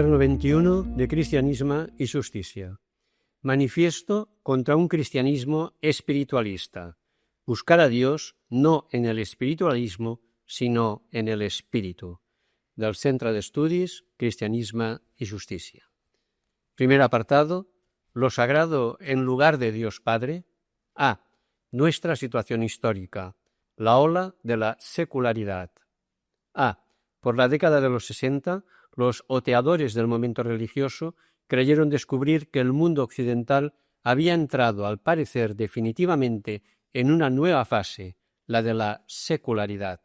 Quaderno 21 de Cristianisme y Justicia. Manifiesto contra un cristianismo espiritualista. Buscar a Dios no en el espiritualismo, sino en el espíritu. Del Centre d'Estudis, Cristianisme y Justicia. Primer apartado. Lo sagrado en lugar de Dios Padre. A. Nuestra situación histórica. La ola de la secularidad. A. Por la década de los 60, los oteadores del momento religioso creyeron descubrir que el mundo occidental había entrado, al parecer definitivamente, en una nueva fase, la de la secularidad.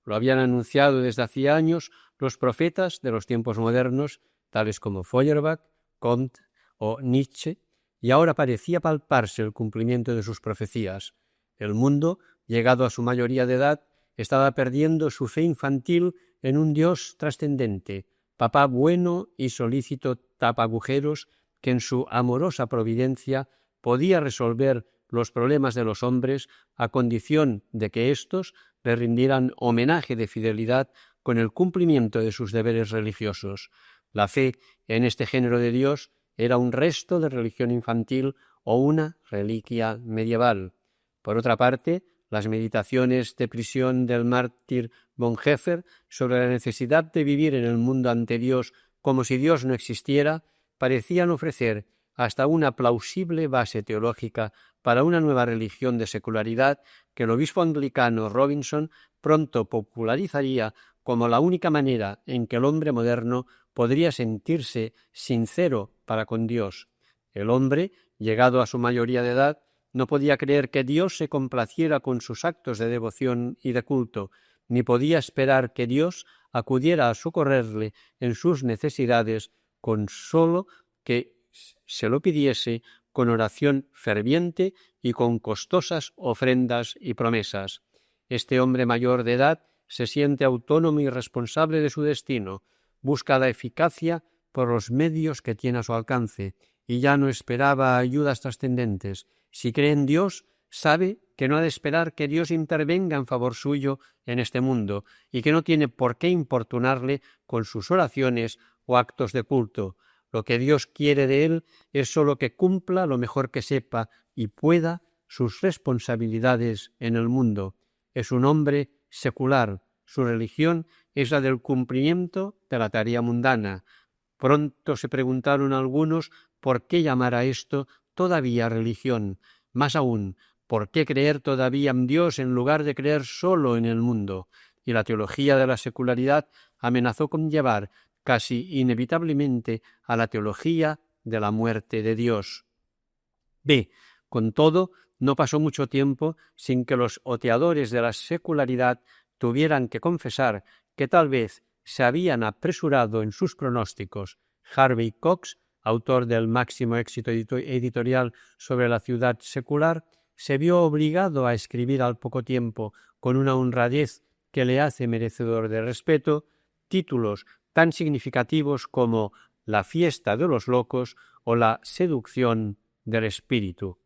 Lo habían anunciado desde hacía años los profetas de los tiempos modernos, tales como Feuerbach, Comte o Nietzsche, y ahora parecía palparse el cumplimiento de sus profecías. El mundo, llegado a su mayoría de edad, estaba perdiendo su fe infantil en un Dios trascendente, papá bueno y solícito tapagujeros que en su amorosa providencia podía resolver los problemas de los hombres a condición de que éstos le rindieran homenaje de fidelidad con el cumplimiento de sus deberes religiosos. La fe en este género de Dios era un resto de religión infantil o una reliquia medieval. Por otra parte, las meditaciones de prisión del mártir Bonhoeffer sobre la necesidad de vivir en el mundo ante Dios como si Dios no existiera, parecían ofrecer hasta una plausible base teológica para una nueva religión de secularidad que el obispo anglicano Robinson pronto popularizaría como la única manera en que el hombre moderno podría sentirse sincero para con Dios. El hombre, llegado a su mayoría de edad, no podía creer que Dios se complaciera con sus actos de devoción y de culto, ni podía esperar que Dios acudiera a socorrerle en sus necesidades con solo que se lo pidiese con oración ferviente y con costosas ofrendas y promesas. Este hombre mayor de edad se siente autónomo y responsable de su destino, busca la eficacia por los medios que tiene a su alcance y ya no esperaba ayudas trascendentes. Si cree en Dios, sabe que no ha de esperar que Dios intervenga en favor suyo en este mundo y que no tiene por qué importunarle con sus oraciones o actos de culto. Lo que Dios quiere de él es sólo que cumpla lo mejor que sepa y pueda sus responsabilidades en el mundo. Es un hombre secular. Su religión es la del cumplimiento de la tarea mundana. Pronto se preguntaron algunos por qué llamar a esto todavía religión. Más aún, ¿por qué creer todavía en Dios en lugar de creer solo en el mundo? Y la teología de la secularidad amenazó con llevar casi inevitablemente a la teología de la muerte de Dios. B. Con todo, no pasó mucho tiempo sin que los oteadores de la secularidad tuvieran que confesar que tal vez se habían apresurado en sus pronósticos. Harvey Cox, autor del máximo éxito editorial sobre la ciudad secular, se vio obligado a escribir al poco tiempo, con una honradez que le hace merecedor de respeto, títulos tan significativos como La fiesta de los locos o La seducción del espíritu.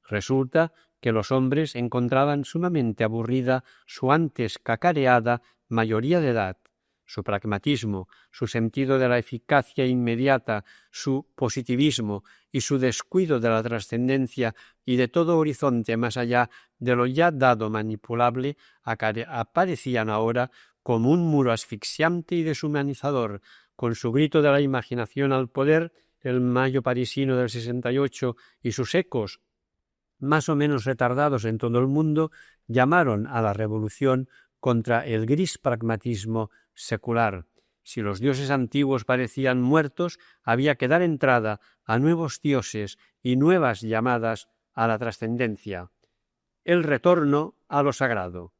Resulta que los hombres encontraban sumamente aburrida su antes cacareada mayoría de edad. Su pragmatismo, su sentido de la eficacia inmediata, su positivismo y su descuido de la trascendencia y de todo horizonte más allá de lo ya dado manipulable aparecían ahora como un muro asfixiante y deshumanizador. Con su grito de la imaginación al poder, el mayo parisino del 68 y sus ecos, más o menos retardados en todo el mundo, llamaron a la revolución contra el gris pragmatismo secular. Si los dioses antiguos parecían muertos, había que dar entrada a nuevos dioses y nuevas llamadas a la trascendencia. El retorno a lo sagrado.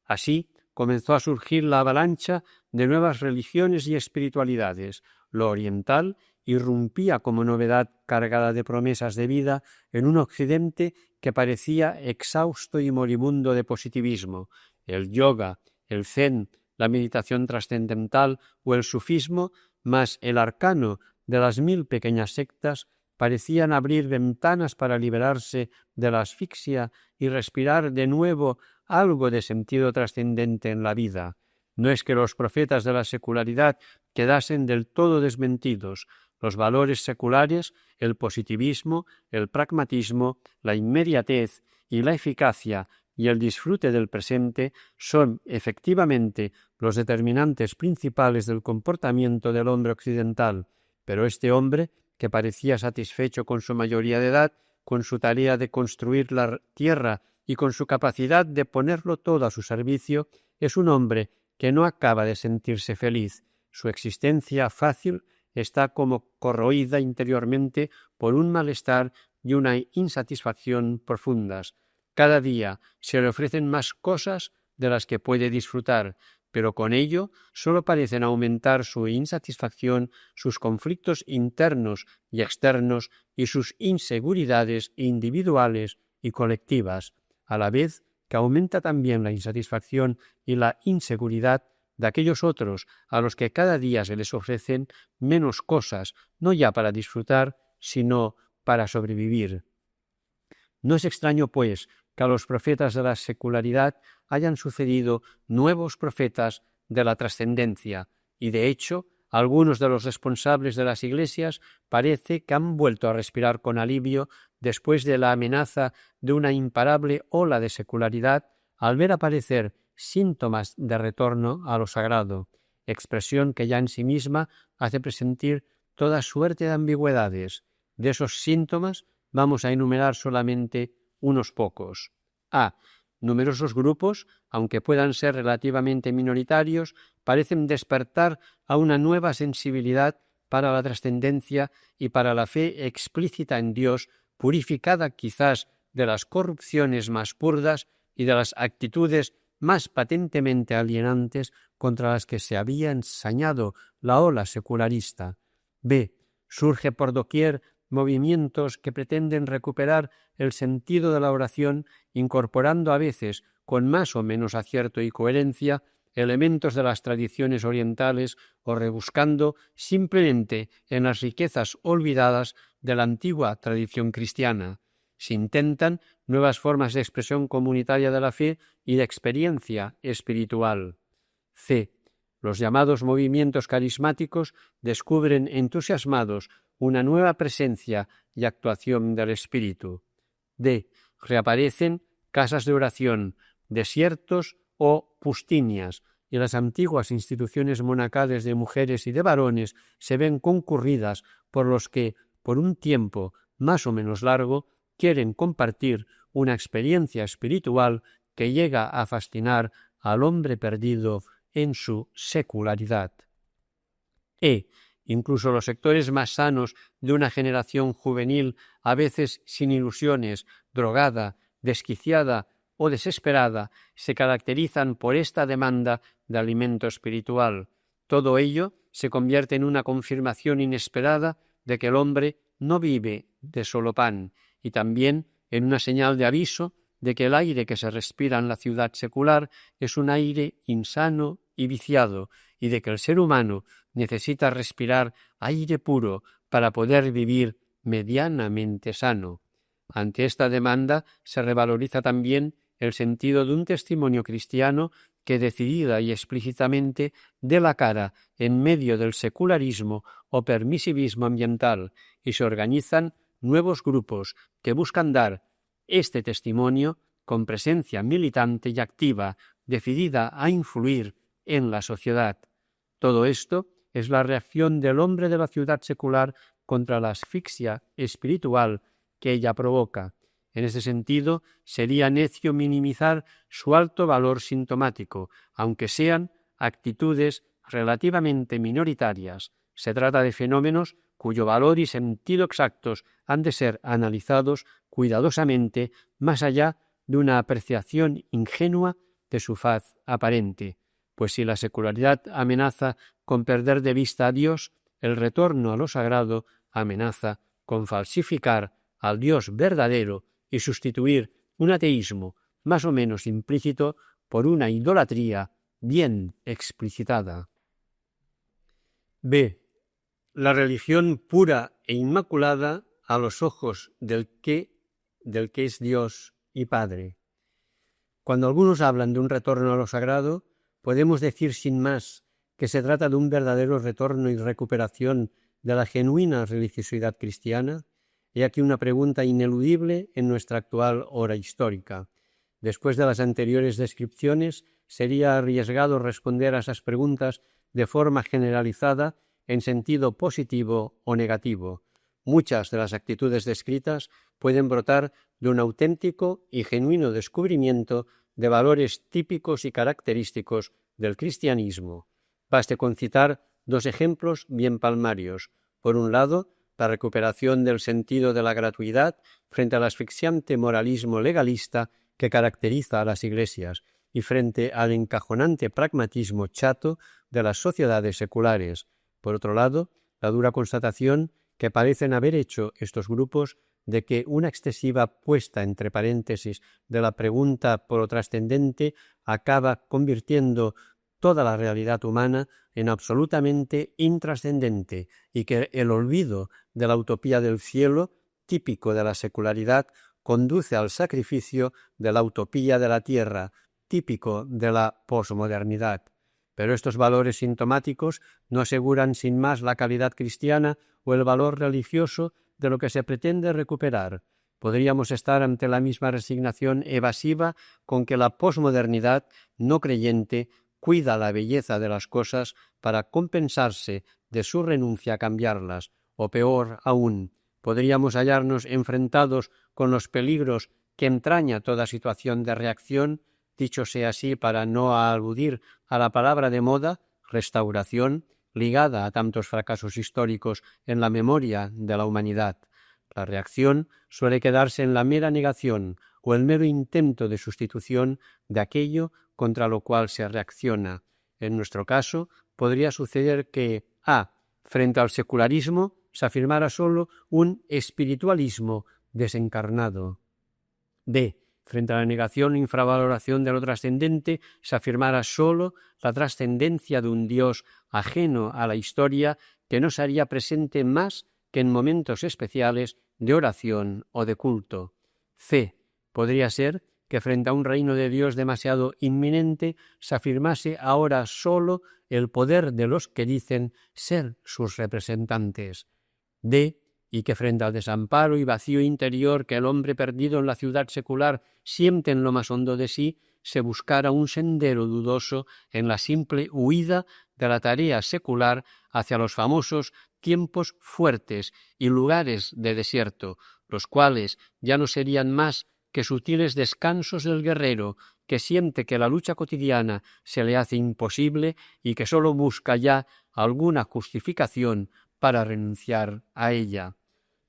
Así comenzó a surgir la avalancha de nuevas religiones y espiritualidades. Lo oriental irrumpía como novedad cargada de promesas de vida en un occidente que parecía exhausto y moribundo de positivismo. El yoga, el zen, la meditación trascendental o el sufismo, más el arcano de las 1000 pequeñas sectas, parecían abrir ventanas para liberarse de la asfixia y respirar de nuevo algo de sentido trascendente en la vida. No es que los profetas de la secularidad quedasen del todo desmentidos. Los valores seculares, el positivismo, el pragmatismo, la inmediatez y la eficacia y el disfrute del presente son efectivamente los determinantes principales del comportamiento del hombre occidental, pero este hombre, que parecía satisfecho con su mayoría de edad, con su tarea de construir la tierra y con su capacidad de ponerlo todo a su servicio, es un hombre que no acaba de sentirse feliz. Su existencia fácil está como corroída interiormente por un malestar y una insatisfacción profundas. Cada día se le ofrecen más cosas de las que puede disfrutar, pero con ello solo parecen aumentar su insatisfacción, sus conflictos internos y externos y sus inseguridades individuales y colectivas, a la vez que aumenta también la insatisfacción y la inseguridad de aquellos otros a los que cada día se les ofrecen menos cosas, no ya para disfrutar, sino para sobrevivir. No es extraño, pues, que a los profetas de la secularidad hayan sucedido nuevos profetas de la trascendencia, y de hecho, algunos de los responsables de las iglesias parece que han vuelto a respirar con alivio después de la amenaza de una imparable ola de secularidad al ver aparecer síntomas de retorno a lo sagrado, expresión que ya en sí misma hace presentir toda suerte de ambigüedades. De esos síntomas vamos a enumerar solamente unos pocos. A. Numerosos grupos, aunque puedan ser relativamente minoritarios, parecen despertar a una nueva sensibilidad para la trascendencia y para la fe explícita en Dios, purificada quizás de las corrupciones más burdas y de las actitudes más patentemente alienantes contra las que se había ensañado la ola secularista. B. Surge por doquier movimientos que pretenden recuperar el sentido de la oración, incorporando a veces, con más o menos acierto y coherencia, elementos de las tradiciones orientales o rebuscando simplemente en las riquezas olvidadas de la antigua tradición cristiana. Se intentan nuevas formas de expresión comunitaria de la fe y de experiencia espiritual. C. Los llamados movimientos carismáticos descubren entusiasmados una nueva presencia y actuación del Espíritu. D. Reaparecen casas de oración, desiertos o pustinias, y las antiguas instituciones monacales de mujeres y de varones se ven concurridas por los que, por un tiempo más o menos largo, quieren compartir una experiencia espiritual que llega a fascinar al hombre perdido en su secularidad. E. Incluso los sectores más sanos de una generación juvenil, a veces sin ilusiones, drogada, desquiciada o desesperada, se caracterizan por esta demanda de alimento espiritual. Todo ello se convierte en una confirmación inesperada de que el hombre no vive de solo pan, y también en una señal de aviso de que el aire que se respira en la ciudad secular es un aire insano y viciado, y de que el ser humano necesita respirar aire puro para poder vivir medianamente sano. Ante esta demanda se revaloriza también el sentido de un testimonio cristiano que decidida y explícitamente dé la cara en medio del secularismo o permisivismo ambiental, y se organizan nuevos grupos que buscan dar este testimonio con presencia militante y activa, decidida a influir en la sociedad. Todo esto es la reacción del hombre de la ciudad secular contra la asfixia espiritual que ella provoca. En ese sentido, sería necio minimizar su alto valor sintomático, aunque sean actitudes relativamente minoritarias. Se trata de fenómenos cuyo valor y sentido exactos han de ser analizados cuidadosamente más allá de una apreciación ingenua de su faz aparente. Pues si la secularidad amenaza con perder de vista a Dios, el retorno a lo sagrado amenaza con falsificar al Dios verdadero y sustituir un ateísmo más o menos implícito por una idolatría bien explicitada. B. La religión pura e inmaculada a los ojos del que es Dios y Padre. Cuando algunos hablan de un retorno a lo sagrado, podemos decir sin más que se trata de un verdadero retorno y recuperación de la genuina religiosidad cristiana? He aquí una pregunta ineludible en nuestra actual hora histórica. Después de las anteriores descripciones, sería arriesgado responder a esas preguntas de forma generalizada en sentido positivo o negativo. Muchas de las actitudes descritas pueden brotar de un auténtico y genuino descubrimiento de valores típicos y característicos del cristianismo. Baste con citar dos ejemplos bien palmarios. Por un lado, la recuperación del sentido de la gratuidad frente al asfixiante moralismo legalista que caracteriza a las iglesias y frente al encajonante pragmatismo chato de las sociedades seculares. Por otro lado, la dura constatación que parecen haber hecho estos grupos de que una excesiva puesta entre paréntesis de la pregunta por lo trascendente acaba convirtiendo toda la realidad humana en absolutamente intrascendente y que el olvido de la utopía del cielo, típico de la secularidad, conduce al sacrificio de la utopía de la tierra, típico de la posmodernidad. Pero estos valores sintomáticos no aseguran sin más la calidad cristiana o el valor religioso de lo que se pretende recuperar. Podríamos estar ante la misma resignación evasiva con que la posmodernidad no creyente cuida la belleza de las cosas para compensarse de su renuncia a cambiarlas, o peor aún, podríamos hallarnos enfrentados con los peligros que entraña toda situación de reacción, dicho sea así para no aludir a la palabra de moda, restauración, ligada a tantos fracasos históricos en la memoria de la humanidad. La reacción suele quedarse en la mera negación o el mero intento de sustitución de aquello contra lo cual se reacciona. En nuestro caso, podría suceder que a. Frente al secularismo se afirmara solo un espiritualismo desencarnado. B. Frente a la negación e infravaloración de lo trascendente se afirmara solo la trascendencia de un Dios ajeno a la historia que no se haría presente más que en momentos especiales de oración o de culto. C. Podría ser que frente a un reino de Dios demasiado inminente se afirmase ahora solo el poder de los que dicen ser sus representantes. D. Y que frente al desamparo y vacío interior que el hombre perdido en la ciudad secular siente en lo más hondo de sí, se buscara un sendero dudoso en la simple huida de la tarea secular hacia los famosos tiempos fuertes y lugares de desierto, los cuales ya no serían más que sutiles descansos del guerrero que siente que la lucha cotidiana se le hace imposible y que sólo busca ya alguna justificación para renunciar a ella.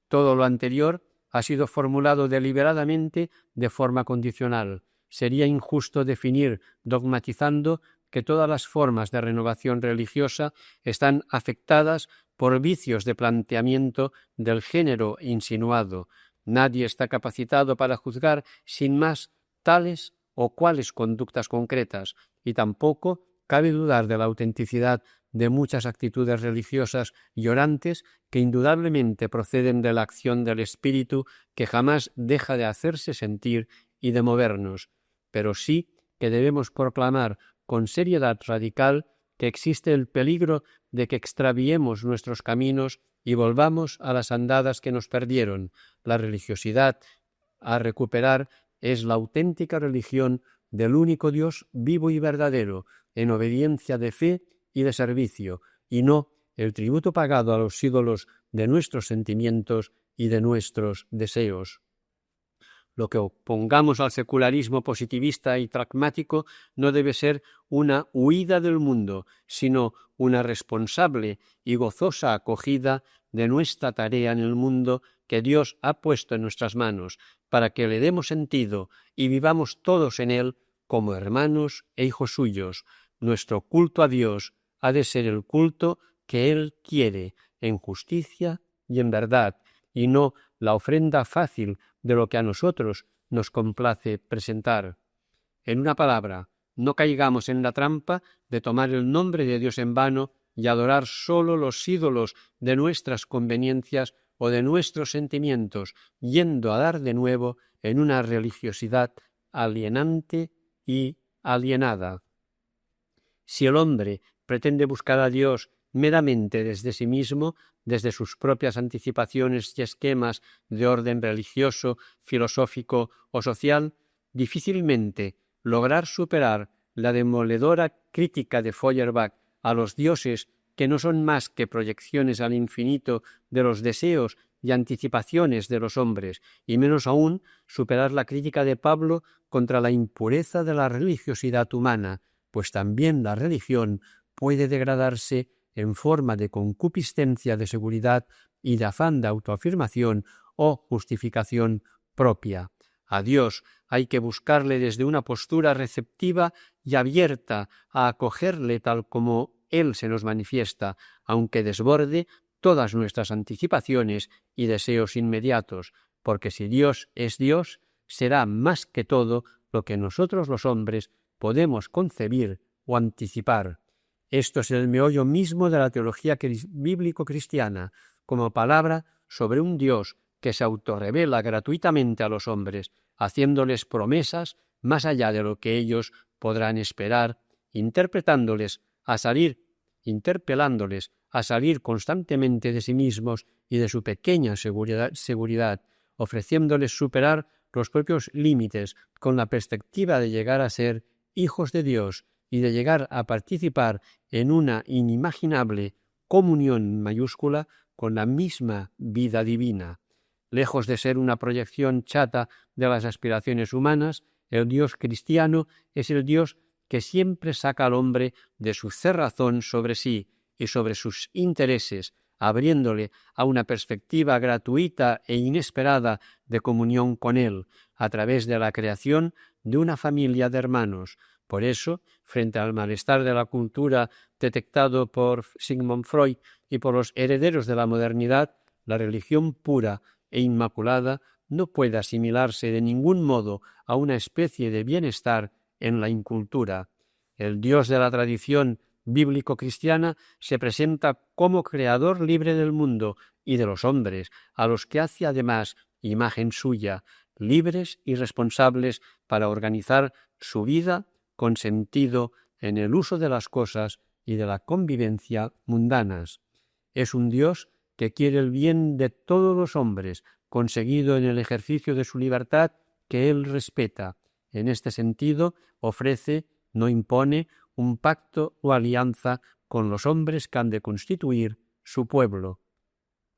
Todo lo anterior ha sido formulado deliberadamente de forma condicional. Sería injusto definir, dogmatizando, que todas las formas de renovación religiosa están afectadas por vicios de planteamiento del género insinuado. Nadie está capacitado para juzgar sin más tales o cuales conductas concretas, y tampoco cabe dudar de la autenticidad de muchas actitudes religiosas llorantes que indudablemente proceden de la acción del espíritu que jamás deja de hacerse sentir y de movernos, pero sí que debemos proclamar con seriedad radical que existe el peligro de que extraviemos nuestros caminos y volvamos a las andadas que nos perdieron. La religiosidad a recuperar es la auténtica religión del único Dios vivo y verdadero, en obediencia de fe y de servicio, y no el tributo pagado a los ídolos de nuestros sentimientos y de nuestros deseos. Lo que opongamos al secularismo positivista y pragmático no debe ser una huida del mundo, sino una responsable y gozosa acogida de nuestra tarea en el mundo que Dios ha puesto en nuestras manos, para que le demos sentido y vivamos todos en él como hermanos e hijos suyos. Nuestro culto a Dios ha de ser el culto que Él quiere, en justicia y en verdad, y no la ofrenda fácil de lo que a nosotros nos complace presentar. En una palabra, no caigamos en la trampa de tomar el nombre de Dios en vano y adorar sólo los ídolos de nuestras conveniencias o de nuestros sentimientos, yendo a dar de nuevo en una religiosidad alienante y alienada. Si el hombre pretende buscar a Dios meramente desde sí mismo, desde sus propias anticipaciones y esquemas de orden religioso, filosófico o social, difícilmente lograr superar la demoledora crítica de Feuerbach a los dioses que no son más que proyecciones al infinito de los deseos y anticipaciones de los hombres, y menos aún superar la crítica de Pablo contra la impureza de la religiosidad humana, pues también la religión puede degradarse en forma de concupiscencia de seguridad y de afán de autoafirmación o justificación propia. A Dios hay que buscarle desde una postura receptiva y abierta a acogerle tal como Él se nos manifiesta, aunque desborde todas nuestras anticipaciones y deseos inmediatos, porque si Dios es Dios, será más que todo lo que nosotros los hombres podemos concebir o anticipar. Esto es el meollo mismo de la teología bíblico-cristiana, como palabra sobre un Dios que se autorrevela gratuitamente a los hombres, haciéndoles promesas más allá de lo que ellos podrán esperar, interpelándoles a salir constantemente de sí mismos y de su pequeña seguridad, ofreciéndoles superar los propios límites con la perspectiva de llegar a ser hijos de Dios y de llegar a participar en una inimaginable comunión mayúscula con la misma vida divina. Lejos de ser una proyección chata de las aspiraciones humanas, el Dios cristiano es el Dios que siempre saca al hombre de su cerrazón sobre sí y sobre sus intereses, abriéndole a una perspectiva gratuita e inesperada de comunión con Él, a través de la creación de una familia de hermanos. Por eso, frente al malestar de la cultura detectado por Sigmund Freud y por los herederos de la modernidad, la religión pura e inmaculada no puede asimilarse de ningún modo a una especie de bienestar en la incultura. El Dios de la tradición bíblico-cristiana se presenta como creador libre del mundo y de los hombres, a los que hace además imagen suya, libres y responsables para organizar su vida con sentido en el uso de las cosas y de la convivencia mundanas. Es un Dios que quiere el bien de todos los hombres, conseguido en el ejercicio de su libertad que Él respeta. En este sentido, ofrece, no impone, un pacto o alianza con los hombres que han de constituir su pueblo.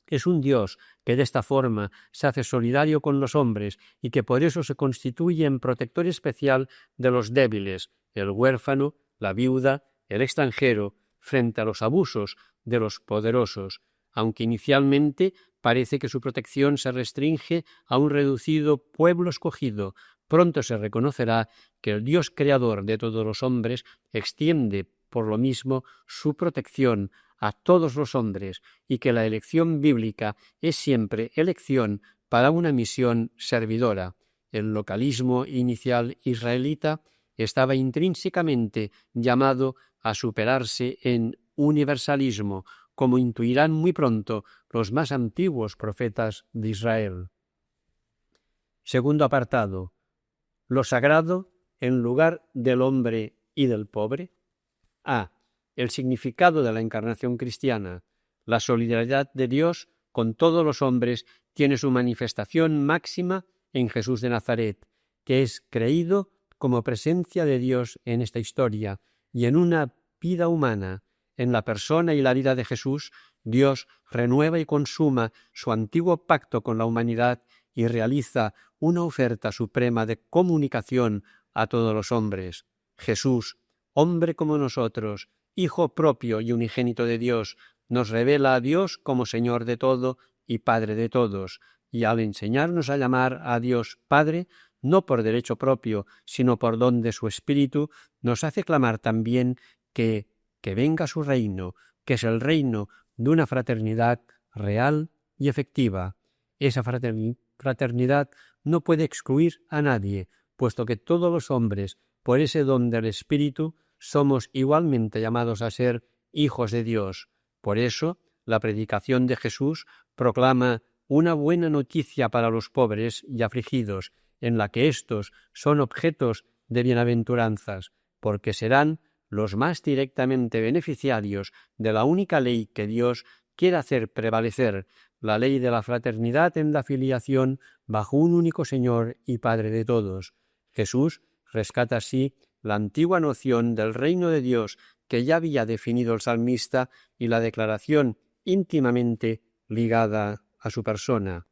Es un Dios que de esta forma se hace solidario con los hombres y que por eso se constituye en protector especial de los débiles, el huérfano, la viuda, el extranjero, frente a los abusos de los poderosos, aunque inicialmente parece que su protección se restringe a un reducido pueblo escogido. Pronto se reconocerá que el Dios creador de todos los hombres extiende por lo mismo su protección a todos los hombres y que la elección bíblica es siempre elección para una misión servidora. El localismo inicial israelita estaba intrínsecamente llamado a superarse en universalismo, como intuirán muy pronto los más antiguos profetas de Israel. Segundo apartado. Lo sagrado en lugar del hombre y del pobre. A. El significado de la encarnación cristiana. La solidaridad de Dios con todos los hombres tiene su manifestación máxima en Jesús de Nazaret, que es creído como presencia de Dios en esta historia y en una vida humana. En la persona y la vida de Jesús, Dios renueva y consuma su antiguo pacto con la humanidad y realiza una oferta suprema de comunicación a todos los hombres. Jesús, hombre como nosotros, Hijo propio y unigénito de Dios, nos revela a Dios como Señor de todo y Padre de todos, y al enseñarnos a llamar a Dios Padre, no por derecho propio, sino por don de su Espíritu, nos hace clamar también que venga su reino, que es el reino de una fraternidad real y efectiva. Esa fraternidad no puede excluir a nadie, puesto que todos los hombres, por ese don del Espíritu, somos igualmente llamados a ser hijos de Dios. Por eso, la predicación de Jesús proclama una buena noticia para los pobres y afligidos, en la que éstos son objetos de bienaventuranzas, porque serán los más directamente beneficiarios de la única ley que Dios quiere hacer prevalecer, la ley de la fraternidad en la filiación bajo un único Señor y Padre de todos. Jesús rescata así la antigua noción del reino de Dios que ya había definido el salmista y la declaración íntimamente ligada a su persona.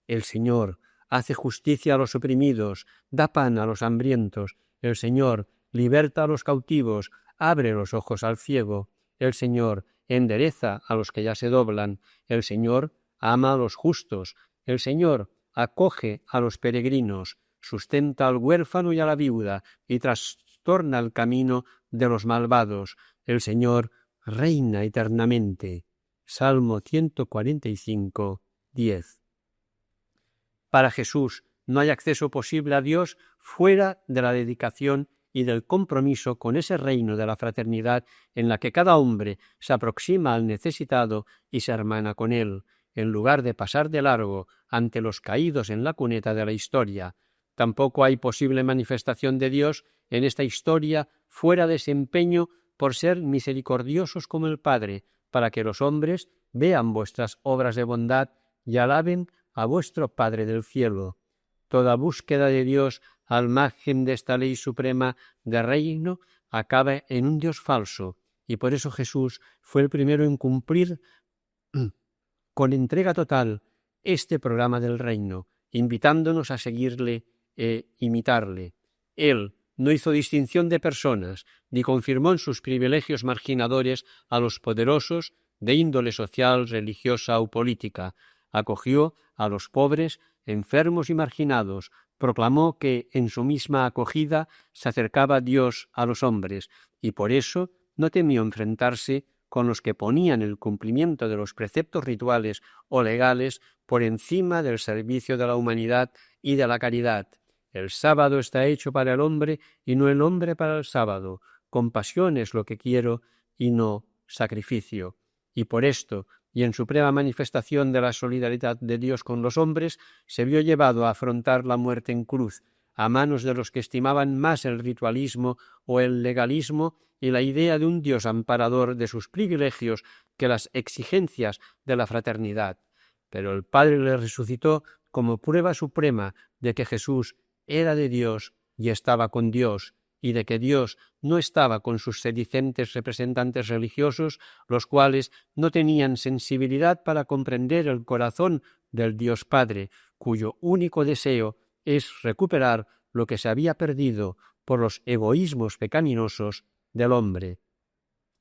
El Señor hace justicia a los oprimidos, da pan a los hambrientos. El Señor liberta a los cautivos, abre los ojos al ciego. El Señor endereza a los que ya se doblan. El Señor ama a los justos. El Señor acoge a los peregrinos, sustenta al huérfano y a la viuda y trastorna el camino de los malvados. El Señor reina eternamente. Salmo 145, 10. Para Jesús no hay acceso posible a Dios fuera de la dedicación y del compromiso con ese reino de la fraternidad en la que cada hombre se aproxima al necesitado y se hermana con él, en lugar de pasar de largo ante los caídos en la cuneta de la historia. Tampoco hay posible manifestación de Dios en esta historia fuera de ese empeño por ser misericordiosos como el Padre, para que los hombres vean vuestras obras de bondad y alaben a vuestro Padre del cielo. Toda búsqueda de Dios al margen de esta ley suprema de reino acaba en un Dios falso, y por eso Jesús fue el primero en cumplir con entrega total este programa del reino, invitándonos a seguirle e imitarle. Él no hizo distinción de personas, ni confirmó en sus privilegios marginadores a los poderosos de índole social, religiosa o política. Acogió a los pobres, enfermos y marginados, proclamó que en su misma acogida se acercaba Dios a los hombres, y por eso no temió enfrentarse con los que ponían el cumplimiento de los preceptos rituales o legales por encima del servicio de la humanidad y de la caridad. El sábado está hecho para el hombre y no el hombre para el sábado. Compasión es lo que quiero y no sacrificio. Y por esto, y en suprema manifestación de la solidaridad de Dios con los hombres, se vio llevado a afrontar la muerte en cruz, a manos de los que estimaban más el ritualismo o el legalismo y la idea de un Dios amparador de sus privilegios que las exigencias de la fraternidad. Pero el Padre le resucitó como prueba suprema de que Jesús era de Dios y estaba con Dios, y de que Dios no estaba con sus sedicentes representantes religiosos, los cuales no tenían sensibilidad para comprender el corazón del Dios Padre, cuyo único deseo es recuperar lo que se había perdido por los egoísmos pecaminosos del hombre.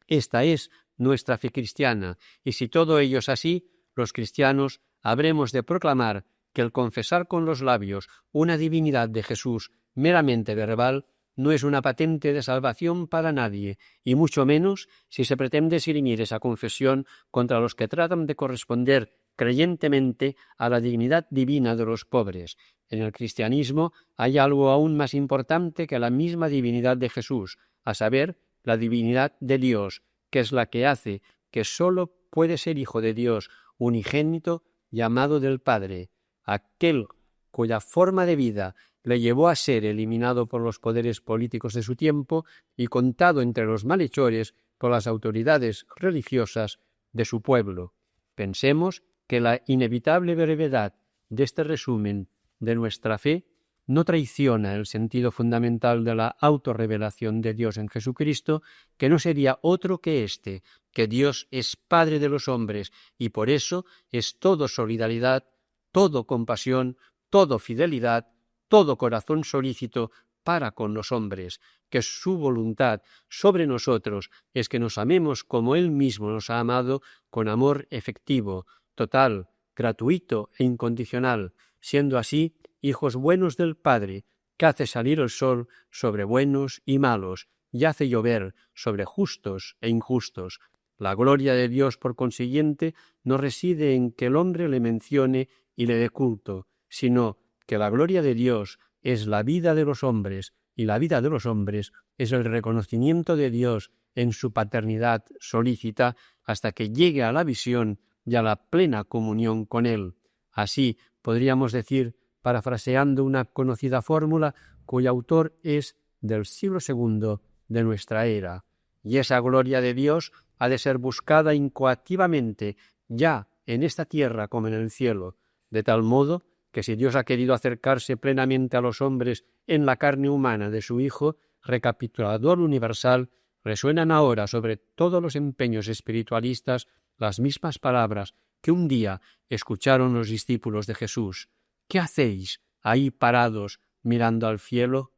Esta es nuestra fe cristiana, y si todo ello es así, los cristianos habremos de proclamar que el confesar con los labios una divinidad de Jesús meramente verbal no es una patente de salvación para nadie, y mucho menos si se pretende esgrimir esa confesión contra los que tratan de corresponder creyentemente a la dignidad divina de los pobres. En el cristianismo hay algo aún más importante que la misma divinidad de Jesús, a saber, la divinidad de Dios, que es la que hace que sólo puede ser hijo de Dios, unigénito, llamado del Padre, aquel cuya forma de vida le llevó a ser eliminado por los poderes políticos de su tiempo y contado entre los malhechores por las autoridades religiosas de su pueblo. Pensemos que la inevitable brevedad de este resumen de nuestra fe no traiciona el sentido fundamental de la autorrevelación de Dios en Jesucristo, que no sería otro que este, que Dios es Padre de los hombres y por eso es todo solidaridad, todo compasión, todo fidelidad, todo corazón solícito para con los hombres, que su voluntad sobre nosotros es que nos amemos como Él mismo nos ha amado, con amor efectivo, total, gratuito e incondicional, siendo así hijos buenos del Padre, que hace salir el sol sobre buenos y malos, y hace llover sobre justos e injustos. La gloria de Dios, por consiguiente, no reside en que el hombre le mencione y le dé culto, sino que la gloria de Dios es la vida de los hombres, y la vida de los hombres es el reconocimiento de Dios en su paternidad solícita hasta que llegue a la visión y a la plena comunión con Él. Así podríamos decir, parafraseando una conocida fórmula cuyo autor es del siglo II de nuestra era: y esa gloria de Dios ha de ser buscada incoactivamente, ya en esta tierra como en el cielo, de tal modo que si Dios ha querido acercarse plenamente a los hombres en la carne humana de su Hijo, recapitulador universal, resuenan ahora sobre todos los empeños espiritualistas las mismas palabras que un día escucharon los discípulos de Jesús. ¿Qué hacéis ahí parados mirando al cielo?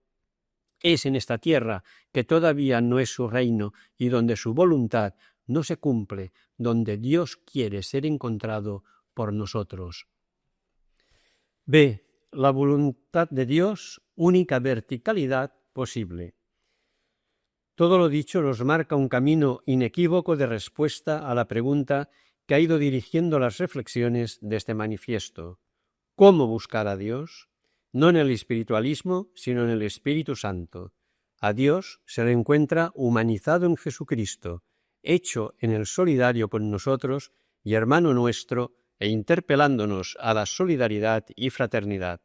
Es en esta tierra que todavía no es su reino y donde su voluntad no se cumple, donde Dios quiere ser encontrado por nosotros. B. La voluntad de Dios, única verticalidad posible. Todo lo dicho nos marca un camino inequívoco de respuesta a la pregunta que ha ido dirigiendo las reflexiones de este manifiesto. ¿Cómo buscar a Dios? No en el espiritualismo, sino en el Espíritu Santo. A Dios se le encuentra humanizado en Jesucristo, hecho en el solidario con nosotros y hermano nuestro, e interpelándonos a la solidaridad y fraternidad.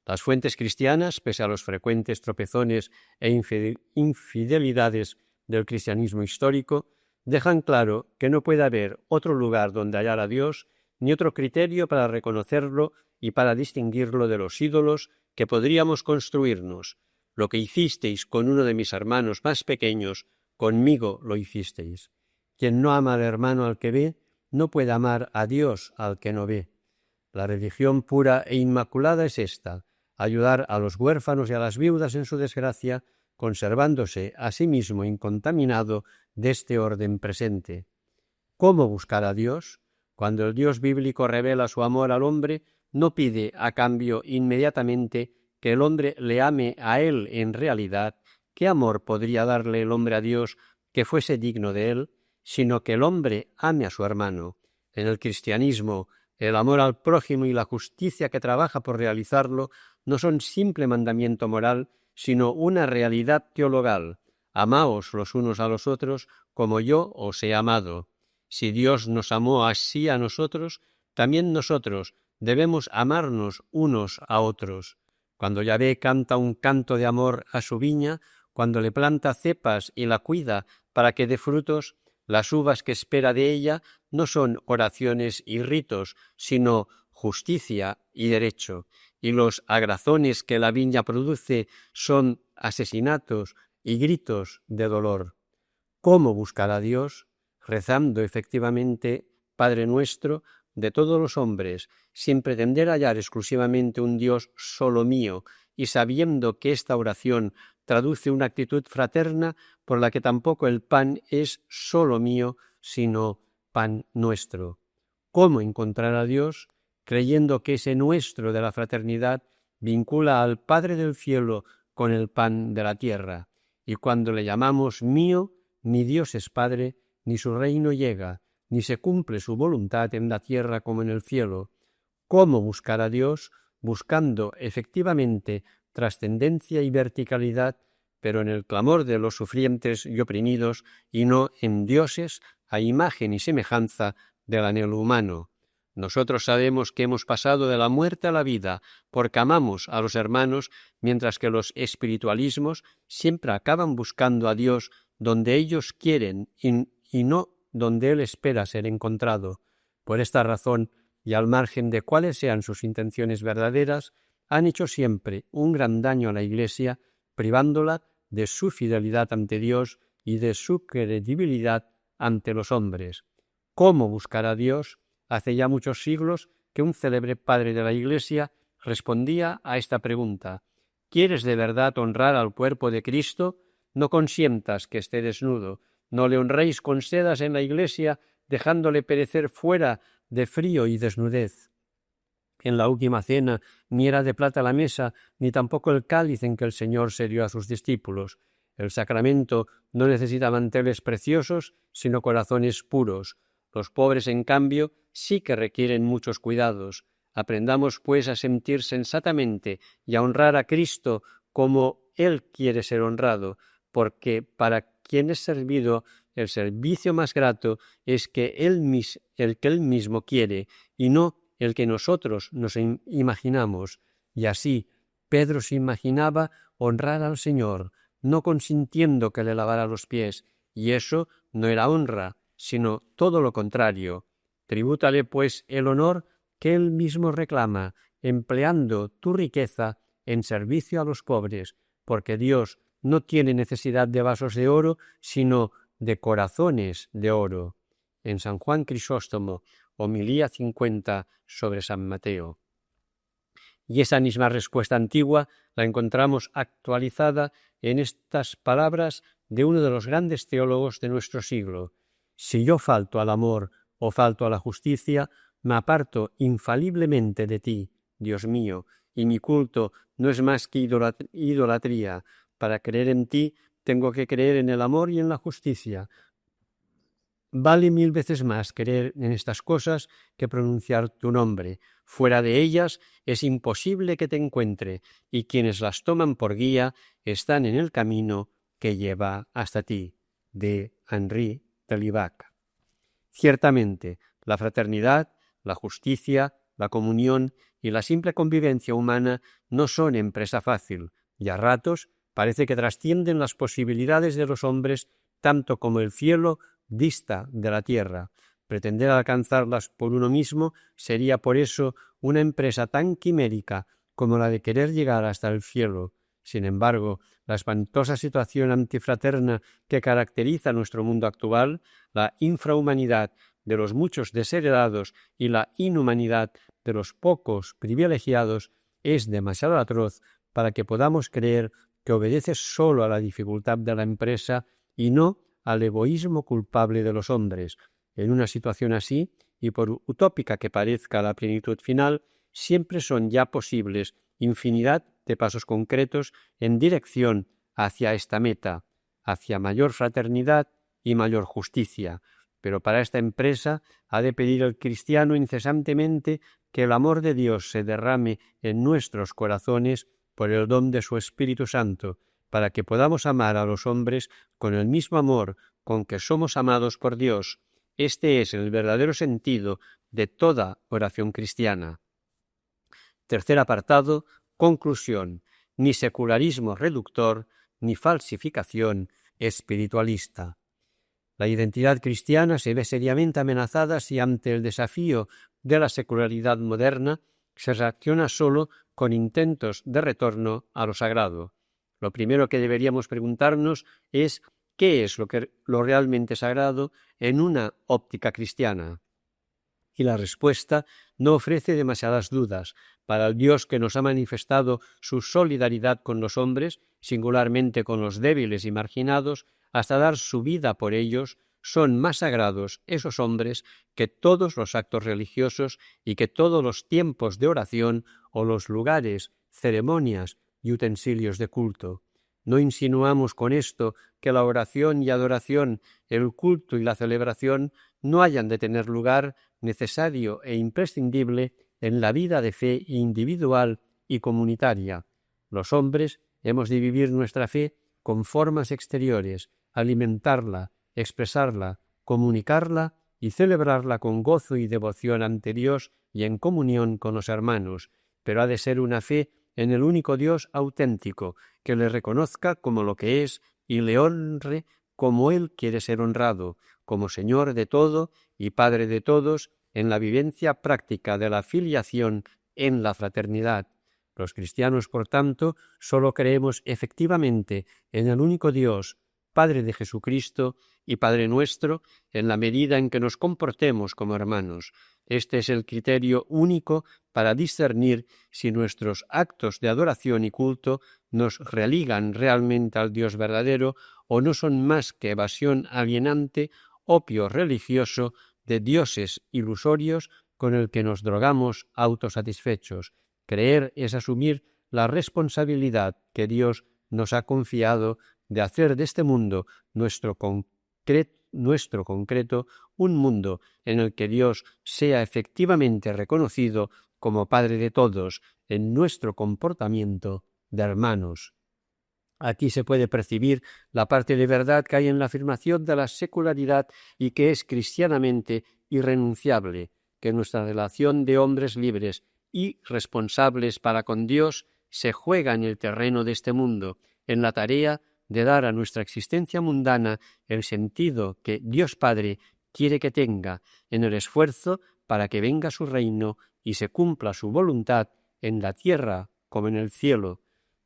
Las fuentes cristianas, pese a los frecuentes tropezones e infidelidades del cristianismo histórico, dejan claro que no puede haber otro lugar donde hallar a Dios, ni otro criterio para reconocerlo y para distinguirlo de los ídolos que podríamos construirnos. Lo que hicisteis con uno de mis hermanos más pequeños, conmigo lo hicisteis. Quien no ama al hermano al que ve, no puede amar a Dios al que no ve. La religión pura e inmaculada es esta: ayudar a los huérfanos y a las viudas en su desgracia, conservándose a sí mismo incontaminado de este orden presente. ¿Cómo buscar a Dios? Cuando el Dios bíblico revela su amor al hombre, no pide a cambio inmediatamente que el hombre le ame a él en realidad. ¿Qué amor podría darle el hombre a Dios que fuese digno de él? Sino que el hombre ame a su hermano. En el cristianismo, el amor al prójimo y la justicia que trabaja por realizarlo no son simple mandamiento moral, sino una realidad teologal. Amaos los unos a los otros como yo os he amado. Si Dios nos amó así a nosotros, también nosotros debemos amarnos unos a otros. Cuando Yahvé canta un canto de amor a su viña, cuando le planta cepas y la cuida para que dé frutos, las uvas que espera de ella no son oraciones y ritos, sino justicia y derecho, y los agrazones que la viña produce son asesinatos y gritos de dolor. ¿Cómo buscar a Dios? Rezando efectivamente Padre Nuestro de todos los hombres, sin pretender hallar exclusivamente un Dios solo mío, y sabiendo que esta oración traduce una actitud fraterna por la que tampoco el pan es solo mío, sino pan nuestro. ¿Cómo encontrar a Dios? Creyendo que ese nuestro de la fraternidad vincula al Padre del cielo con el pan de la tierra, y cuando le llamamos mío, ni Dios es Padre, ni su reino llega, ni se cumple su voluntad en la tierra como en el cielo. ¿Cómo buscar a Dios? Buscando efectivamente trascendencia y verticalidad, pero en el clamor de los sufrientes y oprimidos, y no en dioses a imagen y semejanza del anhelo humano. Nosotros sabemos que hemos pasado de la muerte a la vida porque amamos a los hermanos, mientras que los espiritualismos siempre acaban buscando a Dios donde ellos quieren y no donde Él espera ser encontrado. Por esta razón, y al margen de cuáles sean sus intenciones verdaderas, han hecho siempre un gran daño a la Iglesia, privándola de su fidelidad ante Dios y de su credibilidad ante los hombres. ¿Cómo buscar a Dios? Hace ya muchos siglos que un célebre padre de la Iglesia respondía a esta pregunta: ¿quieres de verdad honrar al cuerpo de Cristo? No consientas que esté desnudo, no le honréis con sedas en la Iglesia, dejándole perecer fuera de frío y desnudez. En la última cena ni era de plata la mesa, ni tampoco el cáliz en que el Señor se dio a sus discípulos. El sacramento no necesita manteles preciosos, sino corazones puros. Los pobres, en cambio, sí que requieren muchos cuidados. Aprendamos, pues, a sentir sensatamente y a honrar a Cristo como Él quiere ser honrado, porque para quien es servido el servicio más grato es el que Él mismo quiere, y no el que nosotros nos imaginamos. Y así Pedro se imaginaba honrar al Señor, no consintiendo que le lavara los pies, y eso no era honra, sino todo lo contrario. Tribútale, pues, el honor que él mismo reclama, empleando tu riqueza en servicio a los pobres, porque Dios no tiene necesidad de vasos de oro, sino de corazones de oro. En San Juan Crisóstomo, homilía 50 sobre San Mateo. Y esa misma respuesta antigua la encontramos actualizada en estas palabras de uno de los grandes teólogos de nuestro siglo. Si yo falto al amor o falto a la justicia, me aparto infaliblemente de ti, Dios mío, y mi culto no es más que idolatría. Para creer en ti tengo que creer en el amor y en la justicia. Vale 1000 veces más creer en estas cosas que pronunciar tu nombre. Fuera de ellas es imposible que te encuentre, y quienes las toman por guía están en el camino que lleva hasta ti. De Henri de Libac. Ciertamente, la fraternidad, la justicia, la comunión y la simple convivencia humana no son empresa fácil, y a ratos parece que trascienden las posibilidades de los hombres tanto como el cielo dista de la tierra. Pretender alcanzarlas por uno mismo sería por eso una empresa tan quimérica como la de querer llegar hasta el cielo. Sin embargo, la espantosa situación antifraterna que caracteriza nuestro mundo actual, la infrahumanidad de los muchos desheredados y la inhumanidad de los pocos privilegiados, es demasiado atroz para que podamos creer que obedece solo a la dificultad de la empresa y no al egoísmo culpable de los hombres. En una situación así, y por utópica que parezca la plenitud final, siempre son ya posibles infinidad de pasos concretos en dirección hacia esta meta, hacia mayor fraternidad y mayor justicia. Pero para esta empresa ha de pedir el cristiano incesantemente que el amor de Dios se derrame en nuestros corazones por el don de su Espíritu Santo, para que podamos amar a los hombres con el mismo amor con que somos amados por Dios. Este es el verdadero sentido de toda oración cristiana. Tercer apartado, conclusión. Ni secularismo reductor, ni falsificación espiritualista. La identidad cristiana se ve seriamente amenazada si ante el desafío de la secularidad moderna se reacciona solo con intentos de retorno a lo sagrado. Lo primero que deberíamos preguntarnos es ¿qué es lo realmente sagrado en una óptica cristiana? Y la respuesta no ofrece demasiadas dudas. Para el Dios que nos ha manifestado su solidaridad con los hombres, singularmente con los débiles y marginados, hasta dar su vida por ellos, son más sagrados esos hombres que todos los actos religiosos y que todos los tiempos de oración o los lugares, ceremonias y utensilios de culto. No insinuamos con esto que la oración y adoración, el culto y la celebración no hayan de tener lugar necesario e imprescindible en la vida de fe individual y comunitaria. Los hombres hemos de vivir nuestra fe con formas exteriores, alimentarla, expresarla, comunicarla y celebrarla con gozo y devoción ante Dios y en comunión con los hermanos, pero ha de ser una fe en el único Dios auténtico, que le reconozca como lo que es y le honre como Él quiere ser honrado, como Señor de todo y Padre de todos, en la vivencia práctica de la filiación en la fraternidad. Los cristianos, por tanto, sólo creemos efectivamente en el único Dios, Padre de Jesucristo y Padre nuestro, en la medida en que nos comportemos como hermanos. Este es el criterio único para discernir si nuestros actos de adoración y culto nos religan realmente al Dios verdadero o no son más que evasión alienante, opio religioso de dioses ilusorios con el que nos drogamos autosatisfechos. Creer es asumir la responsabilidad que Dios nos ha confiado de hacer de este mundo nuestro concreto un mundo en el que Dios sea efectivamente reconocido como Padre de todos en nuestro comportamiento de hermanos. Aquí se puede percibir la parte de verdad que hay en la afirmación de la secularidad y que es cristianamente irrenunciable, que nuestra relación de hombres libres y responsables para con Dios se juega en el terreno de este mundo, en la tarea de dar a nuestra existencia mundana el sentido que Dios Padre quiere que tenga en el esfuerzo para que venga su reino y se cumpla su voluntad en la tierra como en el cielo.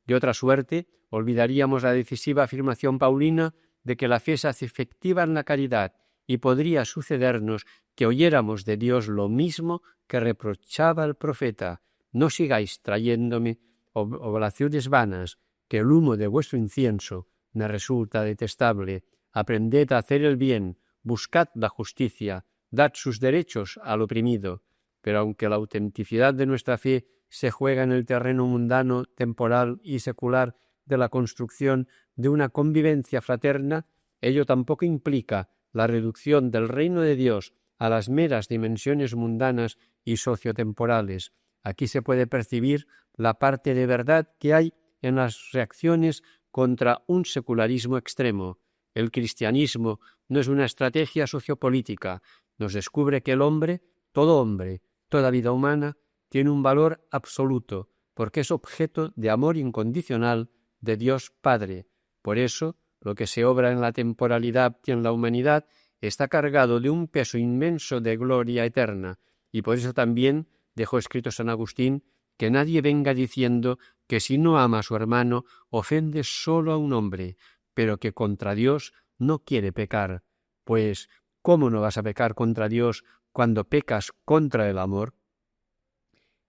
De otra suerte, olvidaríamos la decisiva afirmación paulina de que la fe se hace efectiva en la caridad, y podría sucedernos que oyéramos de Dios lo mismo que reprochaba el profeta: no sigáis trayéndome oblaciones vanas, que el humo de vuestro incienso me resulta detestable. Aprended a hacer el bien, buscad la justicia, dad sus derechos al oprimido. Pero aunque la autenticidad de nuestra fe se juega en el terreno mundano, temporal y secular de la construcción de una convivencia fraterna, ello tampoco implica la reducción del reino de Dios a las meras dimensiones mundanas y sociotemporales. Aquí se puede percibir la parte de verdad que hay en las reacciones contra un secularismo extremo. El cristianismo no es una estrategia sociopolítica, nos descubre que el hombre, toda vida humana, tiene un valor absoluto, porque es objeto de amor incondicional de Dios Padre. Por eso, lo que se obra en la temporalidad y en la humanidad está cargado de un peso inmenso de gloria eterna, y por eso también dejó escrito San Agustín que nadie venga diciendo que si no ama a su hermano ofende solo a un hombre, pero que contra Dios no quiere pecar. Pues, ¿cómo no vas a pecar contra Dios cuando pecas contra el amor?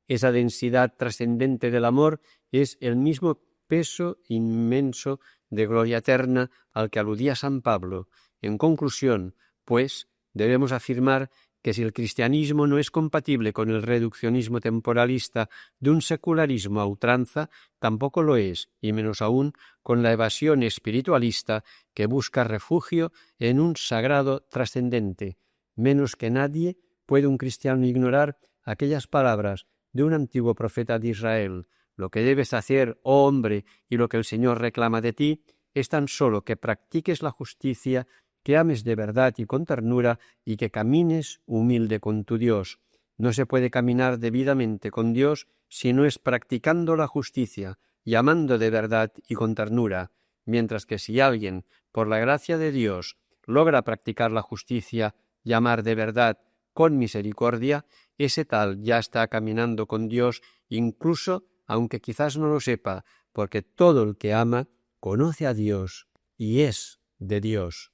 Esa densidad trascendente del amor es el mismo peso inmenso de gloria eterna al que aludía San Pablo. En conclusión, pues, debemos afirmar que si el cristianismo no es compatible con el reduccionismo temporalista de un secularismo a ultranza, tampoco lo es, y menos aún, con la evasión espiritualista que busca refugio en un sagrado trascendente. Menos que nadie puede un cristiano ignorar aquellas palabras de un antiguo profeta de Israel: lo que debes hacer, oh hombre, y lo que el Señor reclama de ti, es tan solo que practiques la justicia, que ames de verdad y con ternura, y que camines humilde con tu Dios. No se puede caminar debidamente con Dios si no es practicando la justicia y amando de verdad y con ternura, mientras que si alguien, por la gracia de Dios, logra practicar la justicia y amar de verdad con misericordia, ese tal ya está caminando con Dios, incluso aunque quizás no lo sepa, porque todo el que ama conoce a Dios y es de Dios.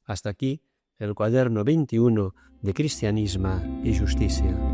Hasta aquí el cuaderno 21 de Cristianisme y Justicia.